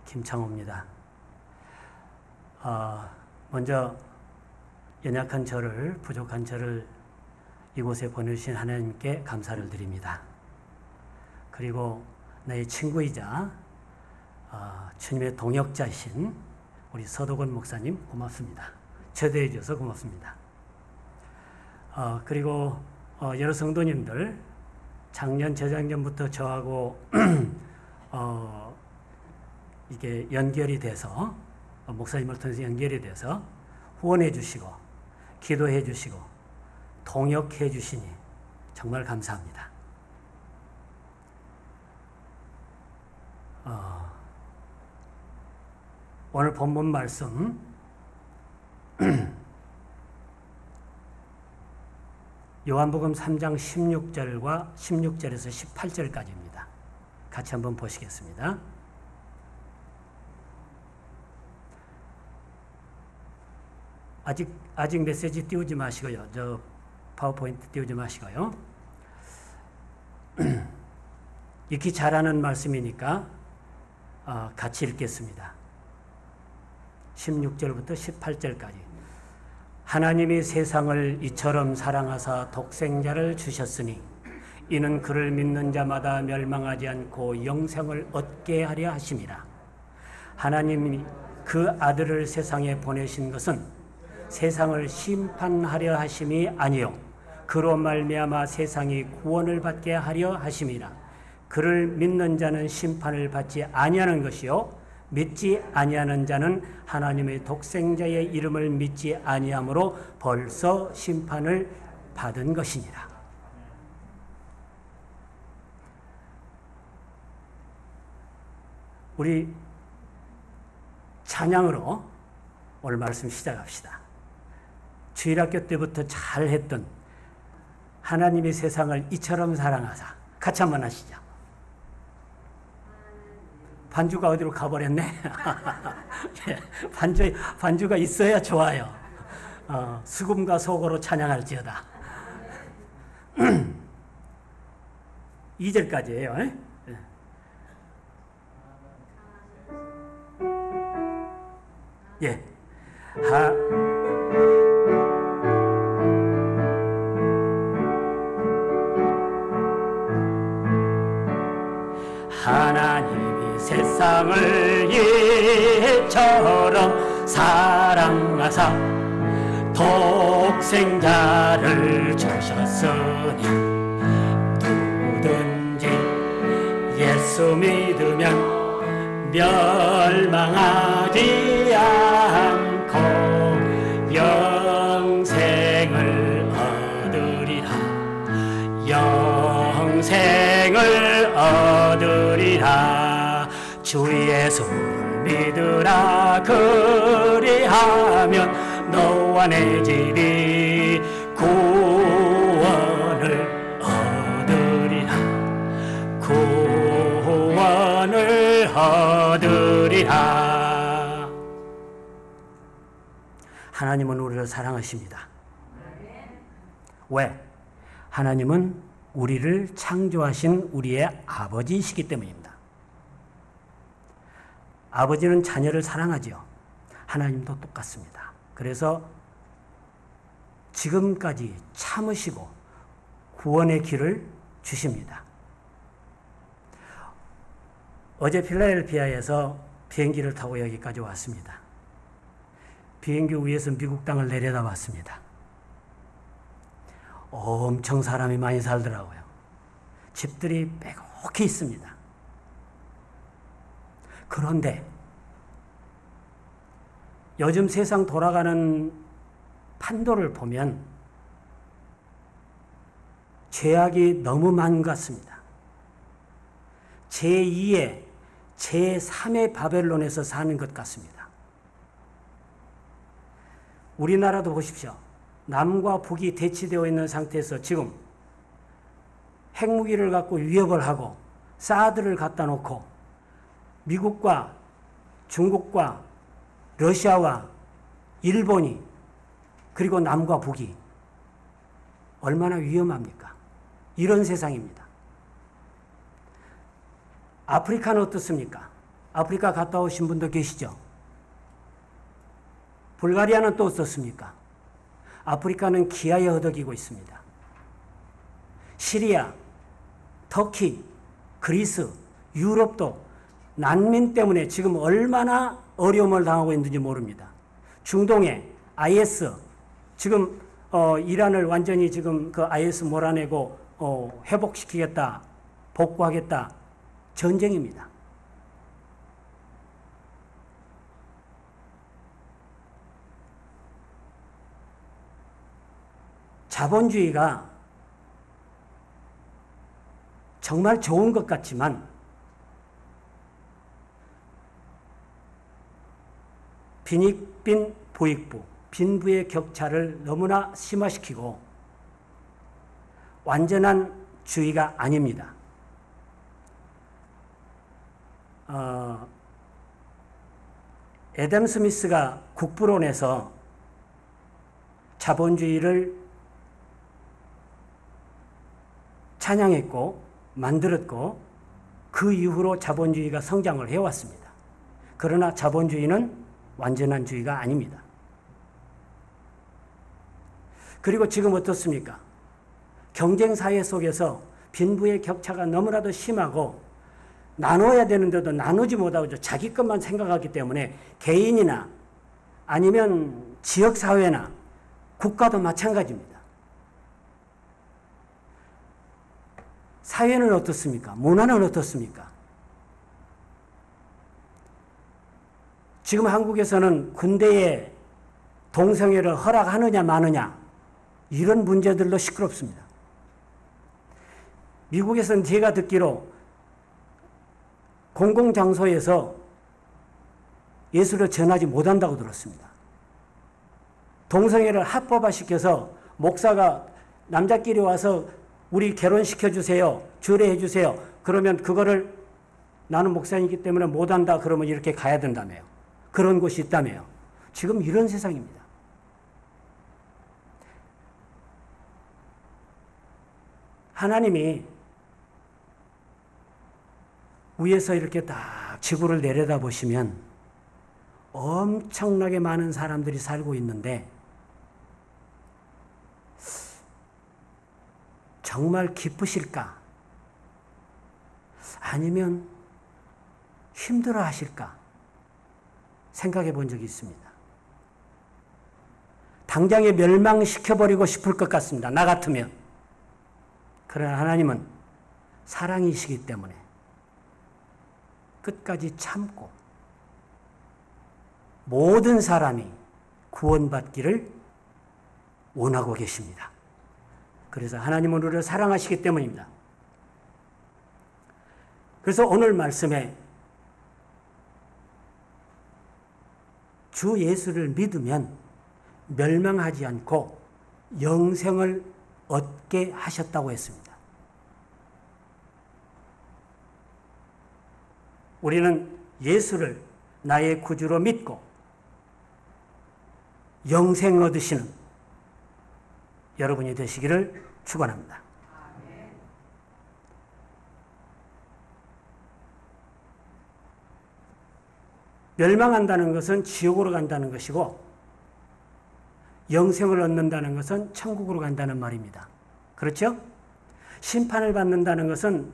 김창호입니다. 먼저 연약한 저를, 부족한 저를 이곳에 보내주신 하나님께 감사를 드립니다. 그리고 나의 친구이자 주님의 동역자이신 우리 서도건 목사님 고맙습니다. 초대해 주셔서 고맙습니다. 그리고 여러 성도님들, 작년, 재작년부터 저하고 이게 연결이 돼서, 목사님을 통해서 연결이 돼서 후원해 주시고, 기도해 주시고, 동역해 주시니 정말 감사합니다. 오늘 본문 말씀 요한복음 3장 16절과 16절에서 18절까지입니다. 같이 한번 보시겠습니다. 아직 메시지 띄우지 마시고요. 저 파워포인트 띄우지 마시고요. 읽기 잘하는 말씀이니까 같이 읽겠습니다. 16절부터 18절까지. 하나님이 세상을 이처럼 사랑하사 독생자를 주셨으니 이는 그를 믿는 자마다 멸망하지 않고 영생을 얻게 하려 하심이라. 하나님이 그 아들을 세상에 보내신 것은 세상을 심판하려 하심이 아니요 그로 말미암아 세상이 구원을 받게 하려 하심이라. 그를 믿는 자는 심판을 받지 아니하는 것이요 믿지 아니하는 자는 하나님의 독생자의 이름을 믿지 아니함으로 벌써 심판을 받은 것이니라. 우리 찬양으로 오늘 말씀 시작합시다. 주일학교 때부터 잘했던 하나님이 세상을 이처럼 사랑하사, 같이 한번 하시죠. 반주가 어디로 가버렸네. 반주가 있어야 좋아요. 수금과 소고로 찬양할지어다. 2절까지예요. 예. 하나님이 세상을 이처럼 사랑하사 독생자를 주셨으니 누구든지 예수 믿으면 멸망하지 않고 영생을 얻으리라. 영생을 얻으리라. 주 예수를 믿으라. 그리하면 너와 내 집이 구원을 얻으리라. 구원을 얻으리라. 하나님은 우리를 사랑하십니다. 왜? 하나님은 우리를 창조하신 우리의 아버지이시기 때문입니다. 아버지는 자녀를 사랑하지요. 하나님도 똑같습니다. 그래서 지금까지 참으시고 구원의 길을 주십니다. 어제 필라델피아에서 비행기를 타고 여기까지 왔습니다. 비행기 위에서 미국 땅을 내려다봤습니다. 엄청 사람이 많이 살더라고요. 집들이 빼곡히 있습니다. 그런데 요즘 세상 돌아가는 판도를 보면 죄악이 너무 많은 것 같습니다. 제2의, 제3의 바벨론에서 사는 것 같습니다. 우리나라도 보십시오. 남과 북이 대치되어 있는 상태에서 지금 핵무기를 갖고 위협을 하고 사드를 갖다 놓고 미국과 중국과 러시아와 일본이 그리고 남과 북이 얼마나 위험합니까? 이런 세상입니다. 아프리카는 어떻습니까? 아프리카 갔다 오신 분도 계시죠? 불가리아는 또 어떻습니까? 아프리카는 기아에 허덕이고 있습니다. 시리아, 터키, 그리스, 유럽도 난민 때문에 지금 얼마나 어려움을 당하고 있는지 모릅니다. 중동에 IS, 지금 이란을 완전히 지금 그 IS 몰아내고 회복시키겠다, 복구하겠다, 전쟁입니다. 자본주의가 정말 좋은 것 같지만 빈익빈 부익부, 빈부의 격차를 너무나 심화시키고 완전한 주의가 아닙니다. 애덤 스미스가 국부론에서 자본주의를 찬양했고 만들었고 그 이후로 자본주의가 성장을 해왔습니다. 그러나 자본주의는 완전한 주의가 아닙니다. 그리고 지금 어떻습니까? 경쟁사회 속에서 빈부의 격차가 너무나도 심하고 나눠야 되는데도 나누지 못하고 자기 것만 생각하기 때문에 개인이나 아니면 지역사회나 국가도 마찬가지입니다. 사회는 어떻습니까? 문화는 어떻습니까? 지금 한국에서는 군대에 동성애를 허락하느냐 마느냐 이런 문제들로 시끄럽습니다. 미국에서는 제가 듣기로 공공장소에서 예수를 전하지 못한다고 들었습니다. 동성애를 합법화시켜서 목사가 남자끼리 와서 우리 결혼시켜주세요. 주례해주세요. 그러면 그거를 나는 목사이기 때문에 못한다. 그러면 이렇게 가야 된다며요. 그런 곳이 있다며요. 지금 이런 세상입니다. 하나님이 위에서 이렇게 딱 지구를 내려다보시면 엄청나게 많은 사람들이 살고 있는데 정말 기쁘실까? 아니면 힘들어 하실까? 생각해 본 적이 있습니다. 당장에 멸망시켜버리고 싶을 것 같습니다. 나 같으면. 그러나 하나님은 사랑이시기 때문에 끝까지 참고 모든 사람이 구원받기를 원하고 계십니다. 그래서 하나님은 우리를 사랑하시기 때문입니다. 그래서 오늘 말씀에 주 예수를 믿으면 멸망하지 않고 영생을 얻게 하셨다고 했습니다. 우리는 예수를 나의 구주로 믿고 영생 얻으시는 여러분이 되시기를 축원합니다. 멸망한다는 것은 지옥으로 간다는 것이고 영생을 얻는다는 것은 천국으로 간다는 말입니다. 그렇죠? 심판을 받는다는 것은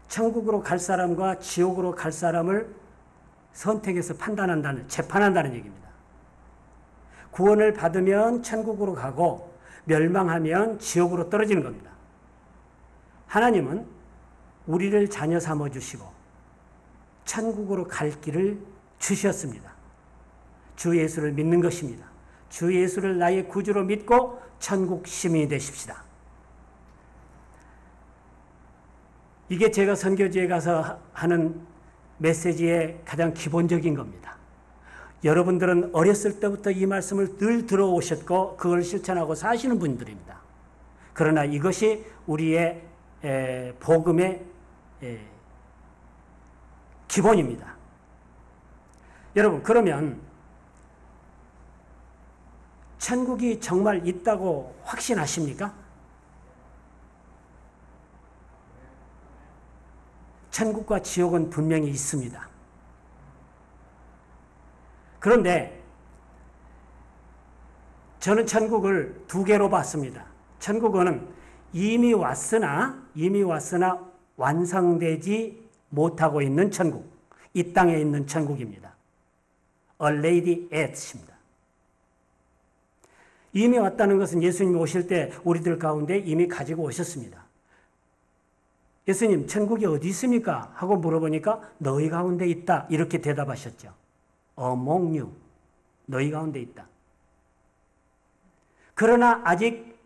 천국으로 갈 사람과 지옥으로 갈 사람을 선택해서 판단한다는, 재판한다는 얘기입니다. 구원을 받으면 천국으로 가고 멸망하면 지옥으로 떨어지는 겁니다. 하나님은 우리를 자녀 삼아주시고 천국으로 갈 길을 주셨습니다. 주 예수를 믿는 것입니다. 주 예수를 나의 구주로 믿고 천국 시민이 되십시다. 이게 제가 선교지에 가서 하는 메시지의 가장 기본적인 겁니다. 여러분들은 어렸을 때부터 이 말씀을 늘 들어오셨고 그걸 실천하고 사시는 분들입니다. 그러나 이것이 우리의 복음의 기본입니다. 여러분, 그러면 천국이 정말 있다고 확신하십니까? 천국과 지옥은 분명히 있습니다. 그런데 저는 천국을 두 개로 봤습니다. 천국은 이미 왔으나 완성되지 못하고 있는 천국. 이 땅에 있는 천국입니다. A lady at입니다. 이미 왔다는 것은 예수님이 오실 때 우리들 가운데 이미 가지고 오셨습니다. 예수님, 천국이 어디 있습니까? 하고 물어보니까 너희 가운데 있다. 이렇게 대답하셨죠. Among you. 너희 가운데 있다. 그러나 아직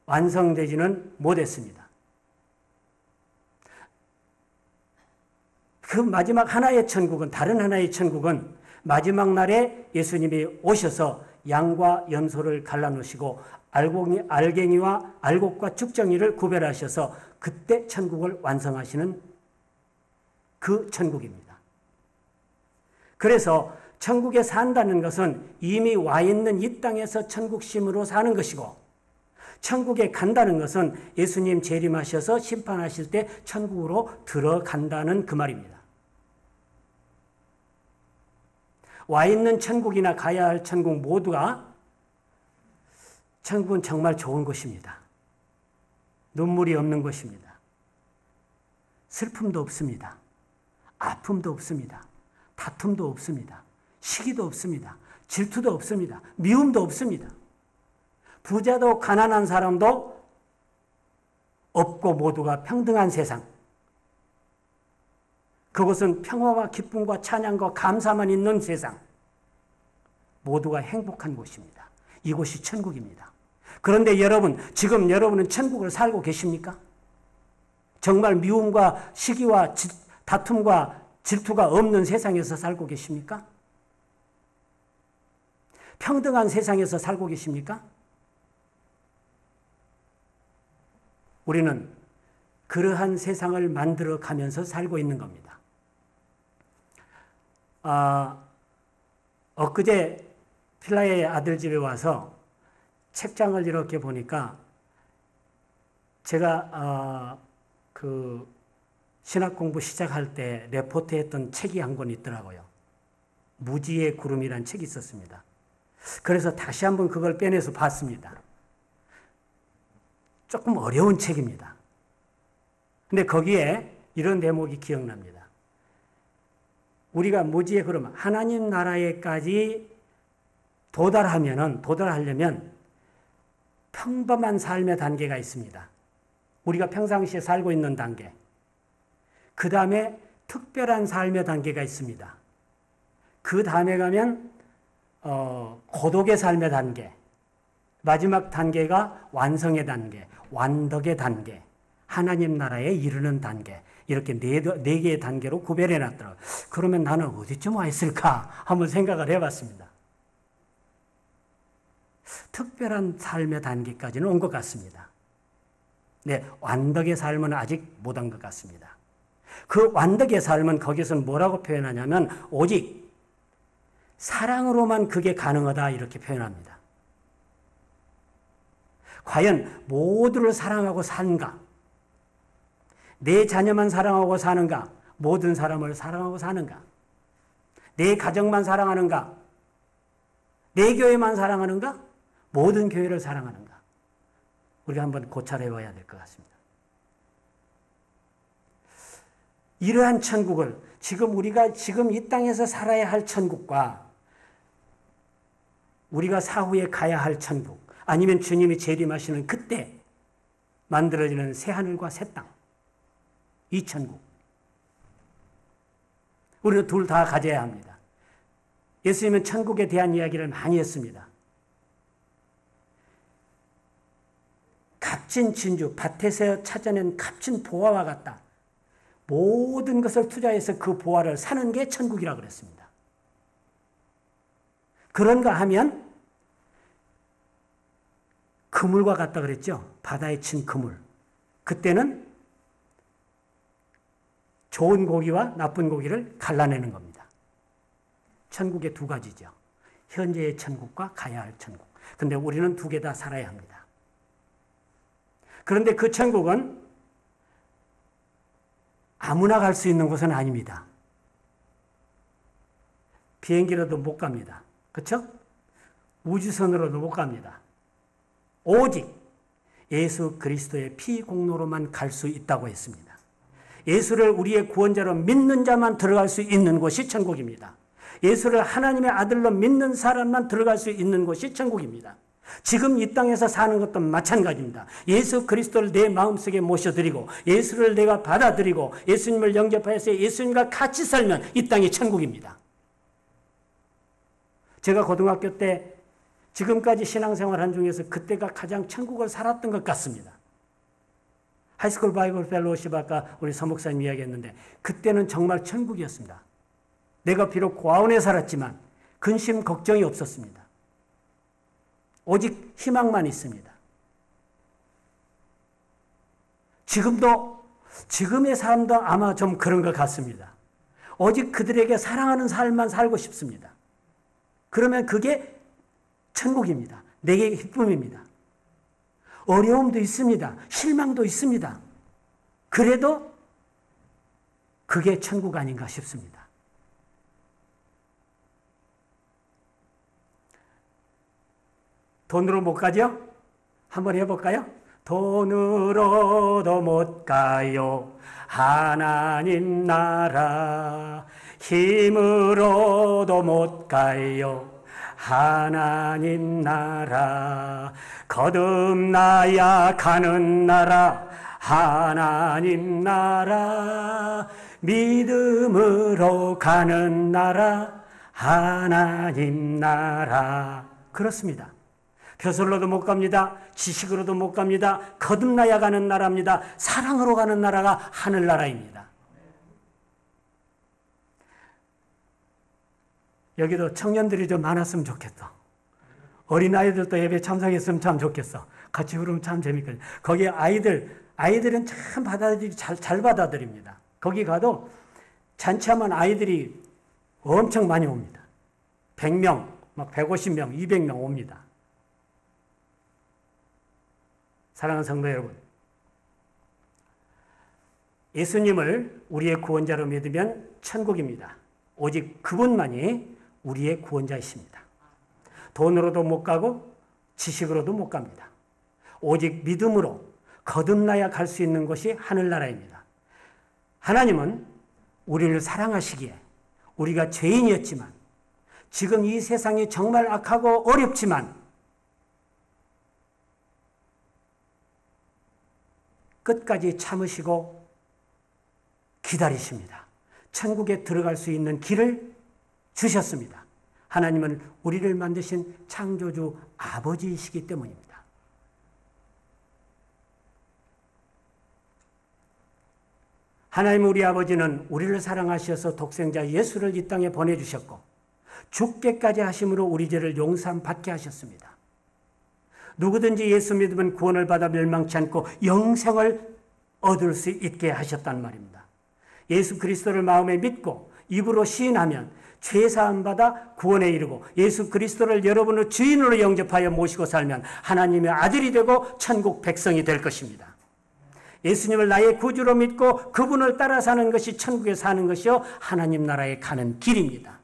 완성되지는 못했습니다. 그 마지막 하나의 천국은, 다른 하나의 천국은 마지막 날에 예수님이 오셔서 양과 염소를 갈라놓으시고 알갱이와 알곡과 죽정이를 구별하셔서 그때 천국을 완성하시는 그 천국입니다. 그래서 천국에 산다는 것은 이미 와 있는 이 땅에서 천국심으로 사는 것이고, 천국에 간다는 것은 예수님 재림하셔서 심판하실 때 천국으로 들어간다는 그 말입니다. 와 있는 천국이나 가야 할 천국 모두가, 천국은 정말 좋은 곳입니다. 눈물이 없는 곳입니다. 슬픔도 없습니다. 아픔도 없습니다. 다툼도 없습니다. 시기도 없습니다. 질투도 없습니다. 미움도 없습니다. 부자도 가난한 사람도 없고 모두가 평등한 세상. 그것은 평화와 기쁨과 찬양과 감사만 있는 세상. 모두가 행복한 곳입니다. 이곳이 천국입니다. 그런데 여러분, 지금 여러분은 천국을 살고 계십니까? 정말 미움과 시기와 다툼과 질투가 없는 세상에서 살고 계십니까? 평등한 세상에서 살고 계십니까? 우리는 그러한 세상을 만들어 가면서 살고 있는 겁니다. 엊그제 필라의 아들 집에 와서 책장을 이렇게 보니까 제가 그 신학 공부 시작할 때 레포트했던 책이 한 권 있더라고요. 무지의 구름이라는 책이 있었습니다. 그래서 다시 한번 그걸 빼내서 봤습니다. 조금 어려운 책입니다. 근데 거기에 이런 대목이 기억납니다. 우리가 무지의 구름, 하나님 나라에까지 도달하려면 평범한 삶의 단계가 있습니다. 우리가 평상시에 살고 있는 단계. 그 다음에 특별한 삶의 단계가 있습니다. 그 다음에 가면 고독의 삶의 단계. 마지막 단계가 완성의 단계, 완덕의 단계, 하나님 나라에 이르는 단계. 이렇게 네 개의 단계로 구별해 놨더라고요. 그러면 나는 어디쯤 와 있을까? 한번 생각을 해봤습니다. 특별한 삶의 단계까지는 온 것 같습니다. 네, 완덕의 삶은 아직 못 온 것 같습니다. 그 완덕의 삶은 거기서는 뭐라고 표현하냐면 오직 사랑으로만 그게 가능하다 이렇게 표현합니다. 과연 모두를 사랑하고 사는가? 내 자녀만 사랑하고 사는가? 모든 사람을 사랑하고 사는가? 내 가정만 사랑하는가? 내 교회만 사랑하는가? 모든 교회를 사랑하는가? 우리가 한번 고찰해 봐야 될 것 같습니다. 이러한 천국을 우리가 지금 이 땅에서 살아야 할 천국과 우리가 사후에 가야 할 천국, 아니면 주님이 재림하시는 그때 만들어지는 새하늘과 새 땅, 이 천국. 우리는 둘 다 가져야 합니다. 예수님은 천국에 대한 이야기를 많이 했습니다. 값진 진주, 밭에서 찾아낸 값진 보화와 같다. 모든 것을 투자해서 그 보화를 사는 게 천국이라고 그랬습니다. 그런가 하면 그물과 같다 그랬죠. 바다에 친 그물. 그때는 좋은 고기와 나쁜 고기를 갈라내는 겁니다. 천국의 두 가지죠. 현재의 천국과 가야 할 천국. 근데 우리는 두 개 다 살아야 합니다. 그런데 그 천국은 아무나 갈 수 있는 곳은 아닙니다. 비행기로도 못 갑니다. 그렇죠? 우주선으로도 못 갑니다. 오직 예수 그리스도의 피 공로로만 갈 수 있다고 했습니다. 예수를 우리의 구원자로 믿는 자만 들어갈 수 있는 곳이 천국입니다. 예수를 하나님의 아들로 믿는 사람만 들어갈 수 있는 곳이 천국입니다. 지금 이 땅에서 사는 것도 마찬가지입니다. 예수 그리스도를 내 마음속에 모셔드리고 예수를 내가 받아들이고 예수님을 영접해서 예수님과 같이 살면 이 땅이 천국입니다. 제가 고등학교 때 지금까지 신앙생활 한 중에서 그때가 가장 천국을 살았던 것 같습니다. 하이스쿨 바이블 펠로우십 아까 우리 서목사님 이야기했는데 그때는 정말 천국이었습니다. 내가 비록 고아원에 살았지만 근심 걱정이 없었습니다. 오직 희망만 있습니다. 지금의 삶도 아마 좀 그런 것 같습니다. 오직 그들에게 사랑하는 삶만 살고 싶습니다. 그러면 그게 천국입니다. 내게 기쁨입니다. 어려움도 있습니다. 실망도 있습니다. 그래도 그게 천국 아닌가 싶습니다. 돈으로 못 가죠? 한번 해볼까요? 돈으로도 못 가요. 하나님 나라. 힘으로도 못 가요. 하나님 나라. 거듭나야 가는 나라. 하나님 나라. 믿음으로 가는 나라. 하나님 나라. 그렇습니다. 벼슬로도 못 갑니다. 지식으로도 못 갑니다. 거듭나야 가는 나라입니다. 사랑으로 가는 나라가 하늘나라입니다. 여기도 청년들이 좀 많았으면 좋겠어. 어린아이들도 예배 참석했으면 참 좋겠어. 같이 부르면 참 재밌거든요. 거기 아이들은 참 잘 받아들입니다. 거기 가도 잔치하면 아이들이 엄청 많이 옵니다. 100명, 막 150명, 200명 옵니다. 사랑하는 성도 여러분, 예수님을 우리의 구원자로 믿으면 천국입니다. 오직 그분만이 우리의 구원자이십니다. 돈으로도 못 가고 지식으로도 못 갑니다. 오직 믿음으로 거듭나야 갈 수 있는 것이 하늘나라입니다. 하나님은 우리를 사랑하시기에 우리가 죄인이었지만 지금 이 세상이 정말 악하고 어렵지만 끝까지 참으시고 기다리십니다. 천국에 들어갈 수 있는 길을 주셨습니다. 하나님은 우리를 만드신 창조주 아버지이시기 때문입니다. 하나님 우리 아버지는 우리를 사랑하셔서 독생자 예수를 이 땅에 보내주셨고 죽게까지 하심으로 우리 죄를 용서받게 하셨습니다. 누구든지 예수 믿으면 구원을 받아 멸망치 않고 영생을 얻을 수 있게 하셨단 말입니다. 예수 그리스도를 마음에 믿고 입으로 시인하면 죄사함 받아 구원에 이르고 예수 그리스도를 여러분의 주인으로 영접하여 모시고 살면 하나님의 아들이 되고 천국 백성이 될 것입니다. 예수님을 나의 구주로 믿고 그분을 따라 사는 것이 천국에 사는 것이요 하나님 나라에 가는 길입니다.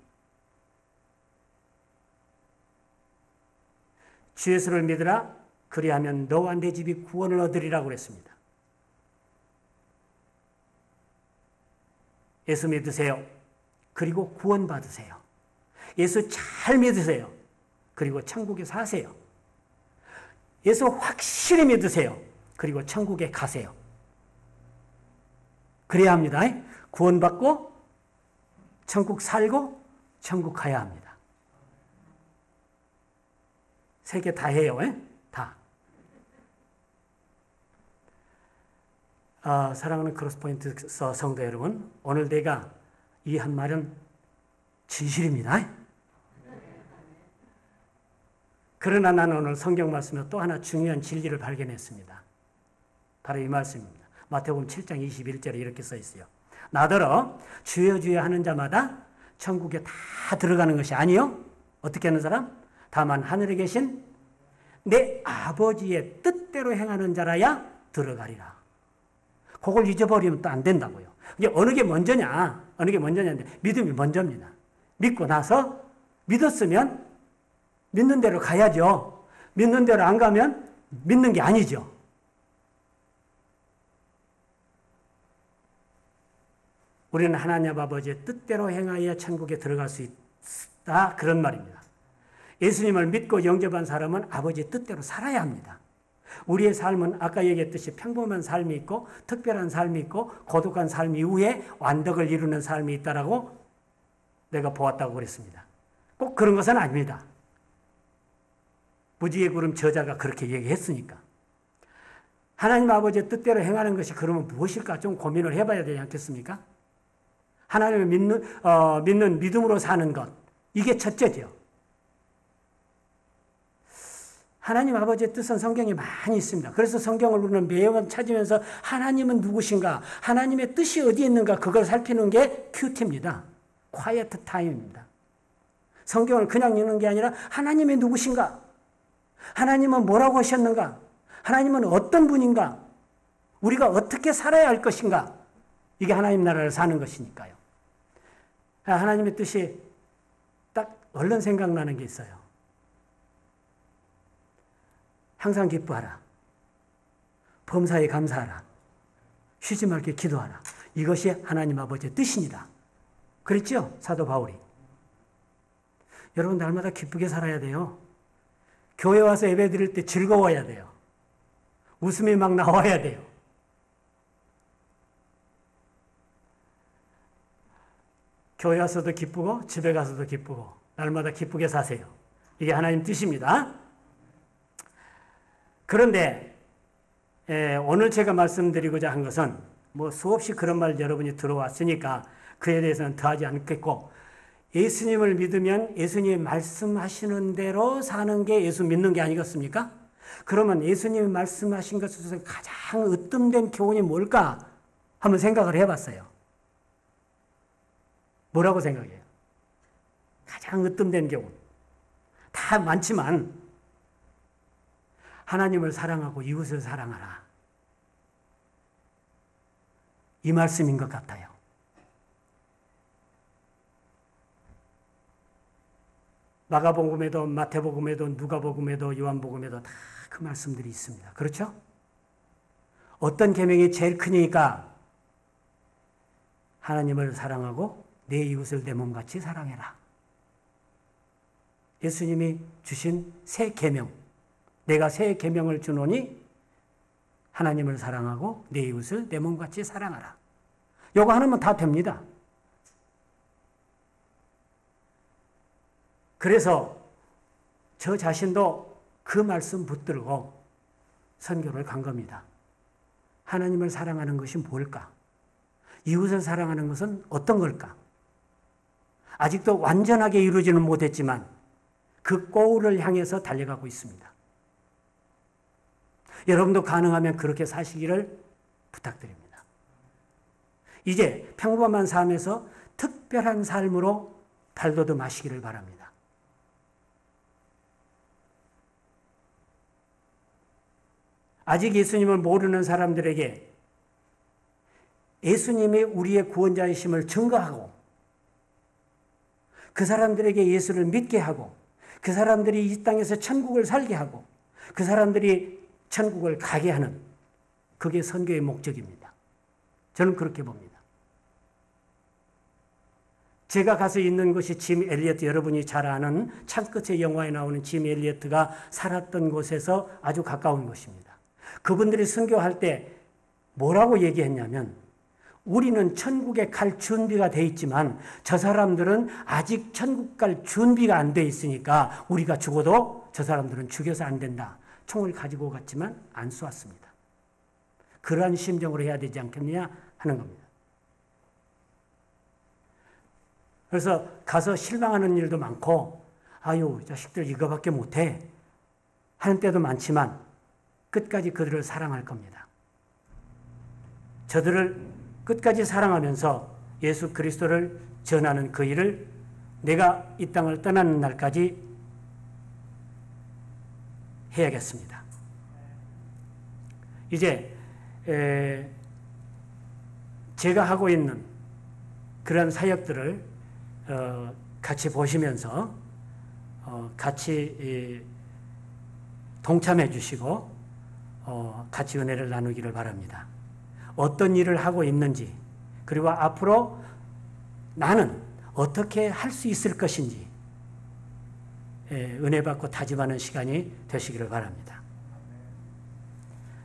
주 예수를 믿으라. 그리하면 너와 내 집이 구원을 얻으리라고 그랬습니다. 예수 믿으세요. 그리고 구원 받으세요. 예수 잘 믿으세요. 그리고 천국에 사세요. 예수 확실히 믿으세요. 그리고 천국에 가세요. 그래야 합니다. 구원받고 천국 살고 천국 가야 합니다. 세 개 다 해요. 다. 사랑하는 크로스포인트 성도 여러분, 오늘 내가 이 한 말은 진실입니다. 그러나 나는 오늘 성경 말씀에 또 하나 중요한 진리를 발견했습니다. 바로 이 말씀입니다. 마태복음 7장 21절에 이렇게 써 있어요. 나더러 주여 주여 하는 자마다 천국에 다 들어가는 것이 아니요. 어떻게 하는 사람? 다만 하늘에 계신 내 아버지의 뜻대로 행하는 자라야 들어가리라. 그걸 잊어버리면 또 안 된다고요. 이게 어느 게 먼저냐? 어느 게 먼저냐인데 믿음이 먼저입니다. 믿고 나서 믿었으면 믿는 대로 가야죠. 믿는 대로 안 가면 믿는 게 아니죠. 우리는 하나님 아버지의 뜻대로 행하여 천국에 들어갈 수 있다. 그런 말입니다. 예수님을 믿고 영접한 사람은 아버지의 뜻대로 살아야 합니다. 우리의 삶은 아까 얘기했듯이 평범한 삶이 있고 특별한 삶이 있고 고독한 삶 이후에 완덕을 이루는 삶이 있다라고 내가 보았다고 그랬습니다. 꼭 그런 것은 아닙니다. 무지의 구름 저자가 그렇게 얘기했으니까. 하나님 아버지의 뜻대로 행하는 것이 그러면 무엇일까 좀 고민을 해봐야 되지 않겠습니까? 하나님을 믿는 믿음으로 사는 것, 이게 첫째죠. 하나님 아버지의 뜻은 성경에 많이 있습니다. 그래서 성경을 우리는 매번 찾으면서 하나님은 누구신가, 하나님의 뜻이 어디에 있는가 그걸 살피는 게 큐티입니다. quiet time입니다. 성경을 그냥 읽는 게 아니라 하나님이 누구신가, 하나님은 뭐라고 하셨는가, 하나님은 어떤 분인가, 우리가 어떻게 살아야 할 것인가, 이게 하나님 나라를 사는 것이니까요. 하나님의 뜻이 딱 얼른 생각나는 게 있어요. 항상 기뻐하라. 범사에 감사하라. 쉬지 말게 기도하라. 이것이 하나님 아버지의 뜻입니다. 그랬죠? 사도 바울이. 여러분 날마다 기쁘게 살아야 돼요. 교회 와서 예배 드릴 때 즐거워야 돼요. 웃음이 막 나와야 돼요. 교회 와서도 기쁘고 집에 가서도 기쁘고 날마다 기쁘게 사세요. 이게 하나님 뜻입니다. 그런데 오늘 제가 말씀드리고자 한 것은 뭐 수없이 그런 말 여러분이 들어왔으니까 그에 대해서는 더하지 않겠고, 예수님을 믿으면 예수님이 말씀하시는 대로 사는 게 예수 믿는 게 아니겠습니까? 그러면 예수님이 말씀하신 것에서 가장 으뜸된 교훈이 뭘까 한번 생각을 해봤어요. 뭐라고 생각해요? 가장 으뜸된 교훈. 다 많지만 하나님을 사랑하고 이웃을 사랑하라. 이 말씀인 것 같아요. 마가복음에도 마태복음에도 누가복음에도 요한복음에도 다 그 말씀들이 있습니다. 그렇죠? 어떤 계명이 제일 크니까 하나님을 사랑하고 내 이웃을 내 몸같이 사랑해라. 예수님이 주신 새 계명, 내가 새 계명을 주노니 하나님을 사랑하고 내 이웃을 내 몸같이 사랑하라. 요거 하나면 다 됩니다. 그래서 저 자신도 그 말씀 붙들고 선교를 간 겁니다. 하나님을 사랑하는 것이 뭘까? 이웃을 사랑하는 것은 어떤 걸까? 아직도 완전하게 이루지는 못했지만 그 골을 향해서 달려가고 있습니다. 여러분도 가능하면 그렇게 사시기를 부탁드립니다. 이제 평범한 삶에서 특별한 삶으로 발돋움하시기를 바랍니다. 아직 예수님을 모르는 사람들에게 예수님이 우리의 구원자이심을 증거하고 그 사람들에게 예수를 믿게 하고 그 사람들이 이 땅에서 천국을 살게 하고 그 사람들이 천국을 가게 하는, 그게 선교의 목적입니다. 저는 그렇게 봅니다. 제가 가서 있는 곳이 짐 엘리어트, 여러분이 잘 아는 창끝의 영화에 나오는 짐 엘리어트가 살았던 곳에서 아주 가까운 곳입니다. 그분들이 선교할 때 뭐라고 얘기했냐면, 우리는 천국에 갈 준비가 돼 있지만 저 사람들은 아직 천국 갈 준비가 안 돼 있으니까 우리가 죽어도 저 사람들은 죽여서 안 된다. 총을 가지고 갔지만 안 쏘았습니다. 그러한 심정으로 해야 되지 않겠느냐 하는 겁니다. 그래서 가서 실망하는 일도 많고, 아유 자식들 이거밖에 못해 하는 때도 많지만 끝까지 그들을 사랑할 겁니다. 저들을 끝까지 사랑하면서 예수 그리스도를 전하는 그 일을 내가 이 땅을 떠나는 날까지 해야겠습니다. 이제 제가 하고 있는 그런 사역들을 같이 보시면서 같이 동참해 주시고 같이 은혜를 나누기를 바랍니다. 어떤 일을 하고 있는지, 그리고 앞으로 나는 어떻게 할 수 있을 것인지 은혜 받고 다짐하는 시간이 되시기를 바랍니다.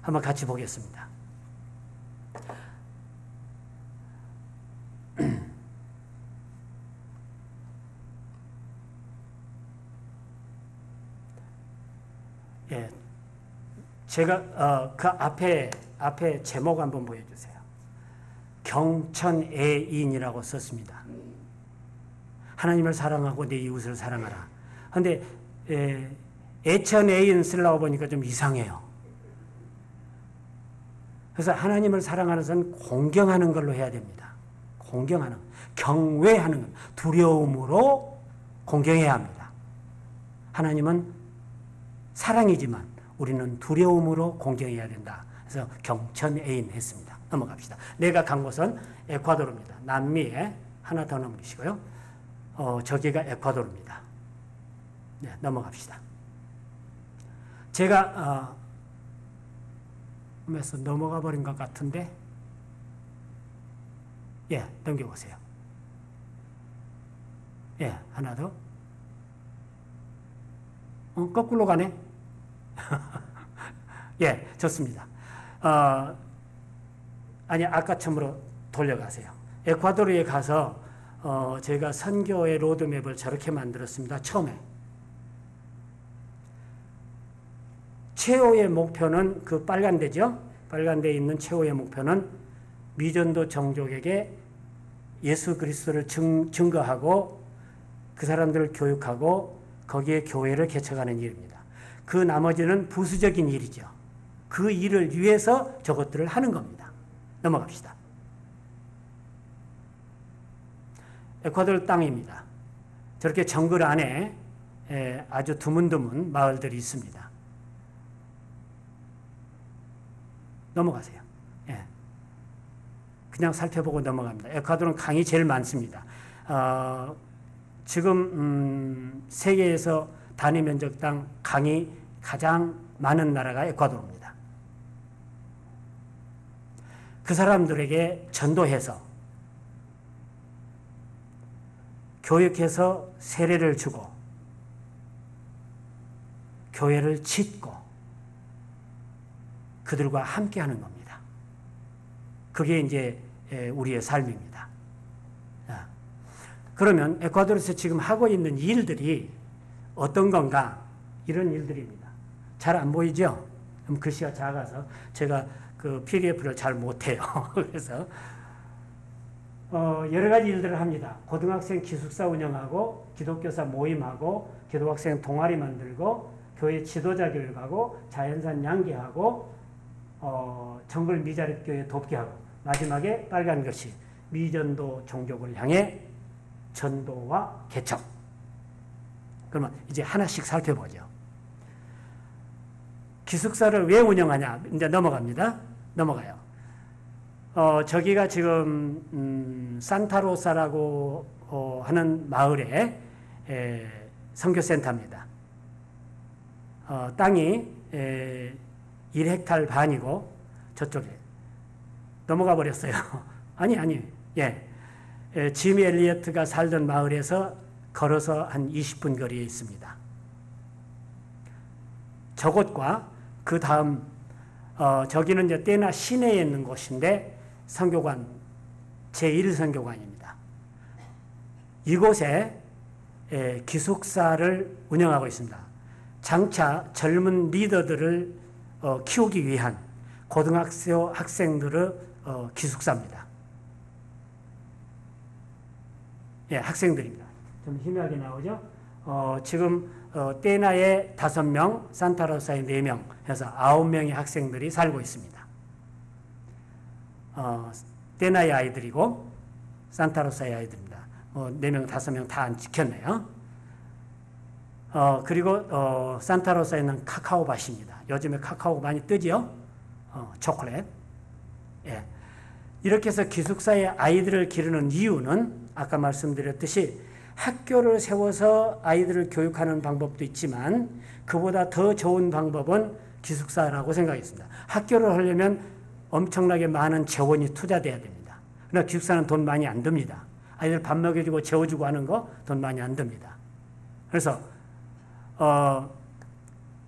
한번 같이 보겠습니다. 예, 제가 그 앞에 제목 한번 보여주세요. 경천애인이라고 썼습니다. 하나님을 사랑하고 내 이웃을 사랑하라. 그런데 애천애인 쓰려고 보니까 좀 이상해요. 그래서 하나님을 사랑하는 것은 공경하는 걸로 해야 됩니다. 공경하는, 경외하는 것, 두려움으로 공경해야 합니다. 하나님은 사랑이지만 우리는 두려움으로 공경해야 된다. 그래서 경천애인 했습니다. 넘어갑시다. 내가 간 곳은 에콰도르입니다. 남미에 하나 더 넘기시고요. 저기가 에콰도르입니다. 네, 넘어갑시다. 제가 하면서 넘어가 버린 것 같은데, 예, 넘겨보세요. 예, 하나 더. 거꾸로 가네. 예, 좋습니다. 아니, 아까처럼으로 돌려가세요. 에콰도르에 가서 제가 선교의 로드맵을 저렇게 만들었습니다. 처음에. 최후의 목표는 그 빨간 데죠. 빨간 데에 있는 최후의 목표는 미전도 종족에게 예수 그리스도를 증거하고 그 사람들을 교육하고 거기에 교회를 개척하는 일입니다. 그 나머지는 부수적인 일이죠. 그 일을 위해서 저것들을 하는 겁니다. 넘어갑시다. 에콰도르 땅입니다. 저렇게 정글 안에 아주 드문드문 마을들이 있습니다. 넘어가세요. 예. 그냥 살펴보고 넘어갑니다. 에콰도르는 강이 제일 많습니다. 지금 세계에서 단위 면적당 강이 가장 많은 나라가 에콰도르입니다. 그 사람들에게 전도해서 교육해서 세례를 주고 교회를 짓고 그들과 함께 하는 겁니다. 그게 이제 우리의 삶입니다. 그러면 에콰도르에서 지금 하고 있는 일들이 어떤 건가? 이런 일들입니다. 잘 안 보이죠? 글씨가 작아서 제가 그 PDF를 잘 못해요. 그래서 여러 가지 일들을 합니다. 고등학생 기숙사 운영하고 기독교사 모임하고 기독학생 동아리 만들고 교회 지도자 교육하고 자연산 양계하고 정글 미자립교회 돕기하고 마지막에 빨간 글씨 미전도 종족을 향해 전도와 개척. 그러면 이제 하나씩 살펴보죠. 기숙사를 왜 운영하냐? 이제 넘어갑니다. 넘어가요. 저기가 지금 산타로사라고 하는 마을의 선교센터입니다. 땅이 1헥탈 반이고 저쪽에 넘어가 버렸어요. 아니. 예. 지미 엘리어트가 살던 마을에서 걸어서 한 20분 거리에 있습니다. 저곳과 그 다음 저기는 이제 때나 시내에 있는 곳인데 선교관 제1선교관입니다. 이곳에 기숙사를 운영하고 있습니다. 장차 젊은 리더들을 키우기 위한 고등학교 학생들의 기숙사입니다. 예, 학생들입니다. 좀 희미하게 나오죠? 지금 떼나에 5명, 산타로사에 4명 해서 9명의 학생들이 살고 있습니다. 떼나의 아이들이고 산타로사의 아이들입니다. 4명, 5명 다 안 지켰네요. 그리고 산타로사에는 카카오밭입니다. 요즘에 카카오 많이 뜨지요? 초콜릿. 예. 이렇게 해서 기숙사의 아이들을 기르는 이유는 아까 말씀드렸듯이 학교를 세워서 아이들을 교육하는 방법도 있지만 그보다 더 좋은 방법은 기숙사라고 생각했습니다. 학교를 하려면 엄청나게 많은 재원이 투자돼야 됩니다. 그러나 기숙사는 돈 많이 안 듭니다. 아이들 밥 먹여주고 재워주고 하는 거 돈 많이 안 듭니다. 그래서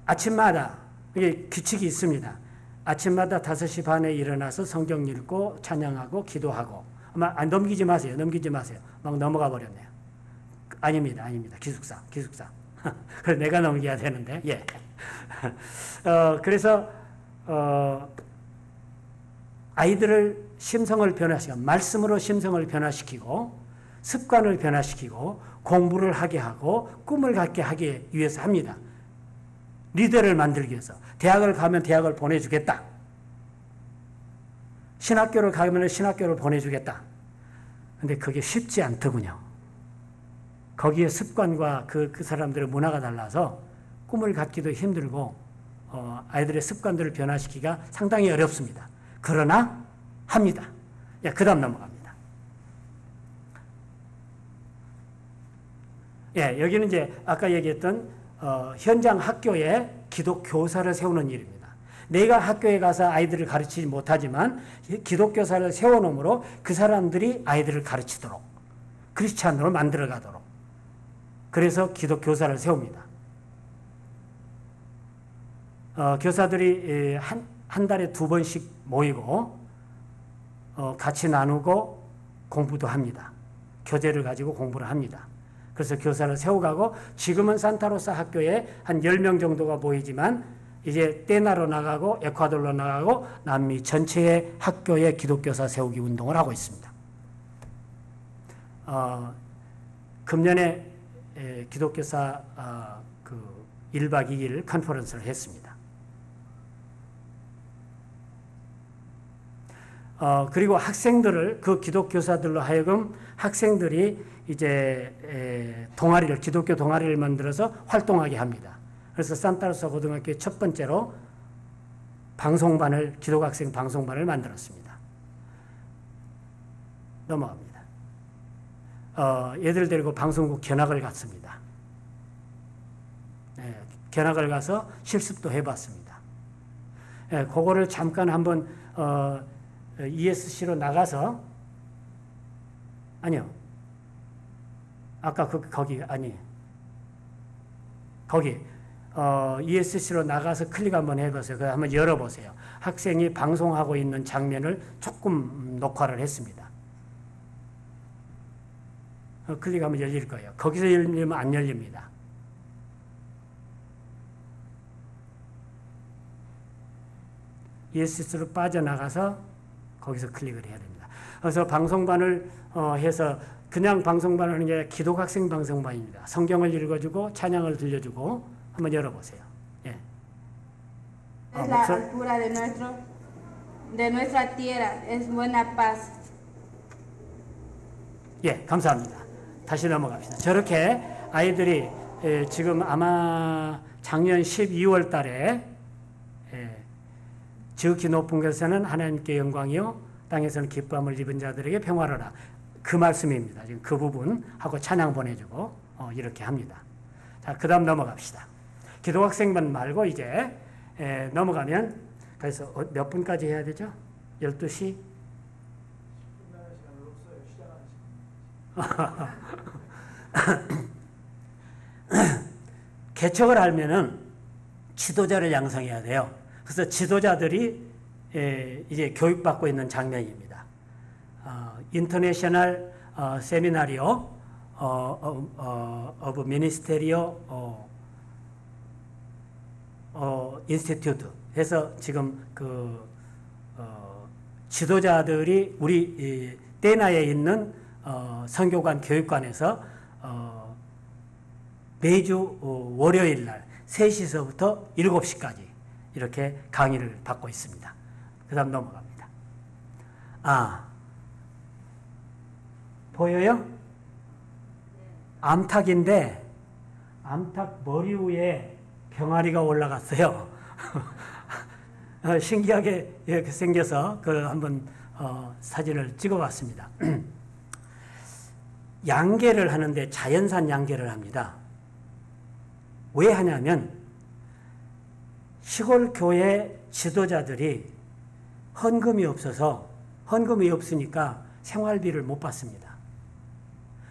아침마다 이게 규칙이 있습니다. 아침마다 5시 반에 일어나서 성경 읽고 찬양하고 기도하고 아마 넘기지 마세요. 막 넘어가 버렸네요. 아닙니다. 기숙사. 그래서 내가 넘겨야 되는데, 예. 그래서, 아이들을 심성을 변화시키고, 말씀으로 심성을 변화시키고, 습관을 변화시키고, 공부를 하게 하고, 꿈을 갖게 하기 위해서 합니다. 리더를 만들기 위해서. 대학을 가면 대학을 보내주겠다. 신학교를 가면 신학교를 보내주겠다. 근데 그게 쉽지 않더군요. 거기에 습관과 그 사람들의 문화가 달라서 꿈을 갖기도 힘들고 아이들의 습관들을 변화시키기가 상당히 어렵습니다. 그러나 합니다. 그 다음 넘어갑니다. 여기는 이제 아까 얘기했던 현장 학교에 기독교사를 세우는 일입니다. 내가 학교에 가서 아이들을 가르치지 못하지만 기독교사를 세워놓으므로 그 사람들이 아이들을 가르치도록 크리스찬으로 만들어가도록 그래서 기독교사를 세웁니다. 교사들이 한 달에 2번씩 모이고 같이 나누고 공부도 합니다. 교재를 가지고 공부를 합니다. 그래서 교사를 세워가고 지금은 산타로사 학교에 한 10명 정도가 모이지만 이제 떼나로 나가고 에콰도르로 나가고 남미 전체의 학교에 기독교사 세우기 운동을 하고 있습니다. 금년에 기독교사 1박 2일 컨퍼런스를 했습니다. 그리고 학생들을 그 기독교사들로 하여금 학생들이 이제 기독교 동아리를 만들어서 활동하게 합니다. 그래서 산타로사 고등학교의 첫 번째로 기독학생 방송반을 만들었습니다. 넘어갑니다. 얘들 데리고 방송국 견학을 갔습니다. 견학을 가서 실습도 해봤습니다. 그거를 잠깐 한번 ESC로 나가서 아니요. 아까 거기 ESC로 나가서 클릭 한번 해보세요. 그래서 한번 열어보세요. 학생이 방송하고 있는 장면을 조금 녹화를 했습니다. 클릭하면 열릴 거예요. 거기서 열리면 안 열립니다. ESC로 빠져나가서 거기서 클릭을 해야 됩니다. 그래서 방송반을 해서 그냥 방송반을 하는 게 아니라 기독학생 방송반입니다. 성경을 읽어주고 찬양을 들려주고 한번 열어보세요. 예. Es la altura de nuestra tierra, es buena paz. 예, 감사합니다. 다시 넘어갑시다. 저렇게 아이들이 지금 아마 작년 12월 달에 지극히 높은 곳에서는 하나님께 영광이요 땅에서는 기쁨을 입은 자들에게 평화로라. 그 말씀입니다. 지금 그 부분하고 찬양 보내주고 이렇게 합니다. 자, 그 다음 넘어갑시다. 기독학생만 말고 이제 넘어가면 그래서 몇 분까지 해야 되죠? 12시? 개척을 하려면은 지도자를 양성해야 돼요. 그래서 지도자들이 이제 교육받고 있는 장면입니다. 인터내셔널 세미나리오 오브 미니스테리오 인스티튜트 해서 지금 지도자들이 우리 떼나에 있는 선교관 교육관에서 매주 월요일 날 3시서부터 7시까지 이렇게 강의를 받고 있습니다. 그 다음 넘어갑니다. 보여요? 암탉인데 암탉 머리 위에 병아리가 올라갔어요. 신기하게 생겨서 한번 사진을 찍어봤습니다. 양계를 하는데 자연산 양계를 합니다. 왜 하냐면 시골 교회 지도자들이 헌금이 없으니까 생활비를 못 받습니다.